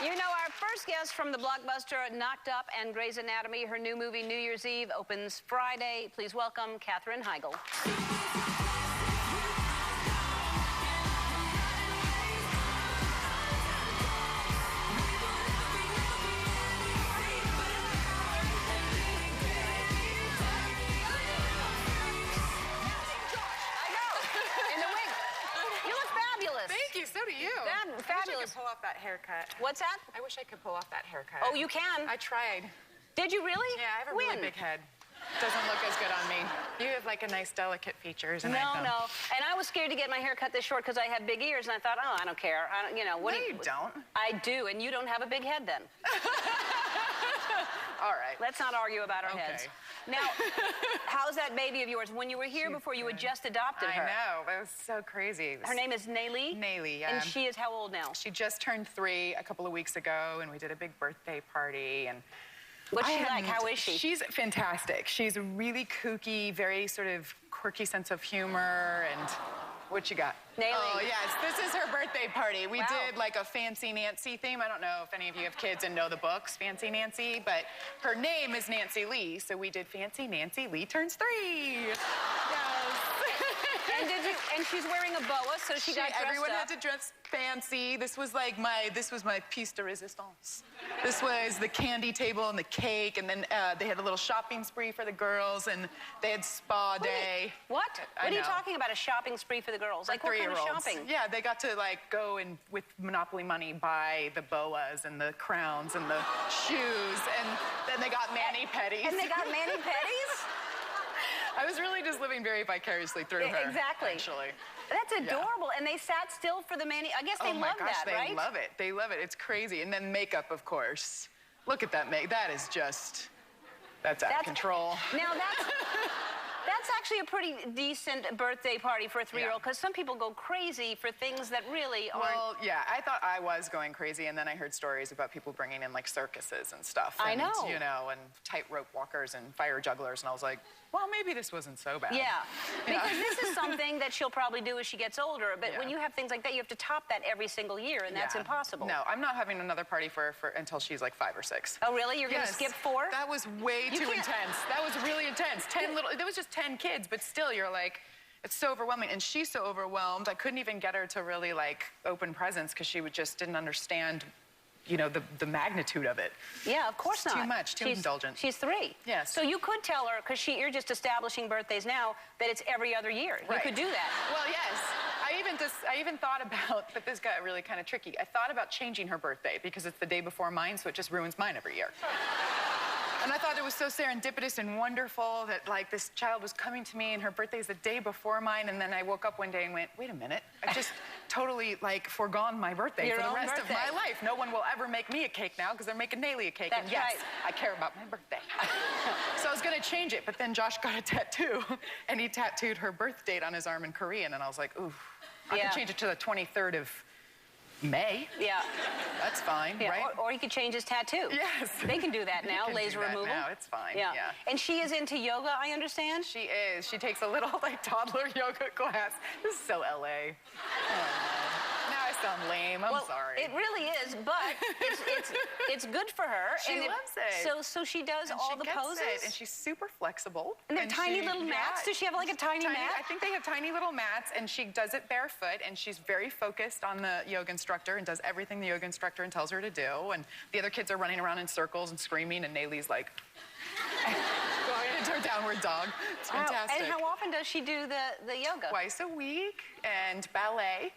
You know, our first guest from the blockbuster Knocked Up and Grey's Anatomy, her new movie New Year's Eve opens Friday. Please welcome Katherine Heigl. Thank you, so do you. Fabulous. I wish I could pull off that haircut. What's that? I wish I could pull off that haircut. Oh, you can? I tried. Did you really? Yeah, I have a really big head. Doesn't look as good on me. You have like a nice, delicate features. And no. And I was scared to get my hair cut this short because I have big ears, and I thought, oh, I don't care. I don't, you know, what no, do you don't. I do, and you don't have a big head then. All right. Let's not argue about our heads. Now, how's that baby of yours? When you were here before, you had just adopted her. I know. That was so crazy. Her name is Naylee? Naylee, yeah. And she is how old now? She just turned 3 a couple of weeks ago, and we did a big birthday party. And what's she like? How is she? She's fantastic. She's a really kooky, very sort of quirky sense of humor. And what you got? Naylee. Oh, yes. This is her birthday party. We did like a Fancy Nancy theme. I don't know if any of you have kids and know the books, Fancy Nancy, but her name is Nancy Lee, so we did Fancy Nancy Lee Turns 3. Yes. And she's wearing a boa, so she got dressed Everyone up. had to dress fancy. This was like my piece de resistance. This was the candy table and the cake, and then they had a little shopping spree for the girls, and they had spa day. What? What are you talking about, a shopping spree for the girls? Like what kind of shopping? Yeah, they got to like go and with Monopoly money buy the boas and the crowns and the shoes, and then they got mani-pedis. And they got mani-pedis? I was really just living very vicariously through her. Exactly. Actually. That's adorable. Yeah. And they sat still for the mani. I guess they love that, right? They love it. They love it. It's crazy. And then makeup, of course. Look at that make. That is just. That's out of control. Now that's actually a pretty decent birthday party for a 3-year-old, because some people go crazy for things that really aren't. Well, yeah, I thought I was going crazy, and then I heard stories about people bringing in like circuses and stuff. I know. You know, and tightrope walkers and fire jugglers, and I was like, well, maybe this wasn't so bad. Yeah, because this is something that she'll probably do as she gets older, but when you have things like that, you have to top that every single year, and that's impossible. No, I'm not having another party for until she's like 5 or 6. Oh, really? You're going to skip 4? That was way too intense. That was really intense. There was just 10 kids, but still, you're like, it's so overwhelming. And she's so overwhelmed, I couldn't even get her to really like open presents because she just didn't understand, you know, the magnitude of it. Yeah, of course not. Too much, too indulgent. She's 3. Yes. So you could tell her, because you're just establishing birthdays now, that it's every other year. You could do that. Well, yes. I even thought about, but this got really kind of tricky. I thought about changing her birthday because it's the day before mine, so it just ruins mine every year. And I thought it was so serendipitous and wonderful that, like, this child was coming to me and her birthday is the day before mine, and then I woke up one day and went, wait a minute, I've just totally, like, foregone my birthday for the rest of my life. No one will ever make me a cake now because they're making Naylee a cake. That's and yes, I care about my birthday. So I was going to change it, but then Josh got a tattoo, and he tattooed her birth date on his arm in Korean, and I was like, ooh, I can change it to the 23rd of May. Yeah. That's fine, right? Or he could change his tattoo. Yes. They can do that now, laser removal. Now, it's fine. Yeah. And she is into yoga, I understand? She is. She takes a little, like, toddler yoga class. This is so LA. Now I sound lame. I'm sorry. It really is, but it's good for her. She loves it. So she does all the poses? And she's super flexible. And they're tiny little mats? Does she have like a tiny mat? I think they have tiny little mats, and she does it barefoot, and she's very focused on the yoga instructor and does everything the yoga instructor tells her to do. And the other kids are running around in circles and screaming, and Naylee's like going into her downward dog. It's fantastic. And how often does she do the yoga? Twice a week, and ballet.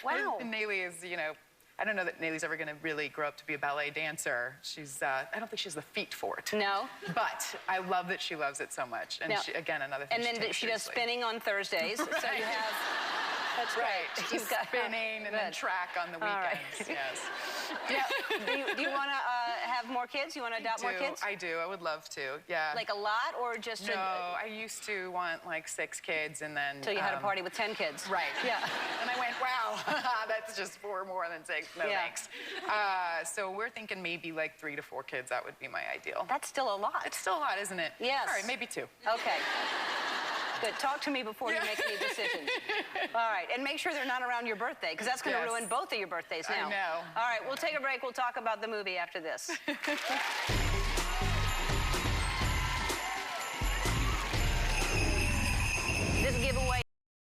Wow. And Naylee is, you know, I don't know that Naylee's ever going to really grow up to be a ballet dancer. She's, I don't think she has the feet for it. No? But I love that she loves it so much. And she, again, another thing. And then she does spinning on Thursdays. Right. So you have... That's right. She's got spinning and then track on the weekends. Yes. Yeah. Do you want to have more kids? You want to adopt more kids? I do. I would love to. Yeah. Like a lot, or just? No, I used to want like 6 kids, and then. So you had a party with 10 kids. Right. Yeah. And I went, wow, that's just 4 more than 6. No thanks. So we're thinking maybe like 3 to 4 kids. That would be my ideal. That's still a lot. It's still a lot, isn't it? Yes. All right, maybe 2. Okay. Good. Talk to me before you make any decisions. All right. And make sure they're not around your birthday, because that's going to ruin both of your birthdays now. I know. All right. We'll take a break. We'll talk about the movie after this.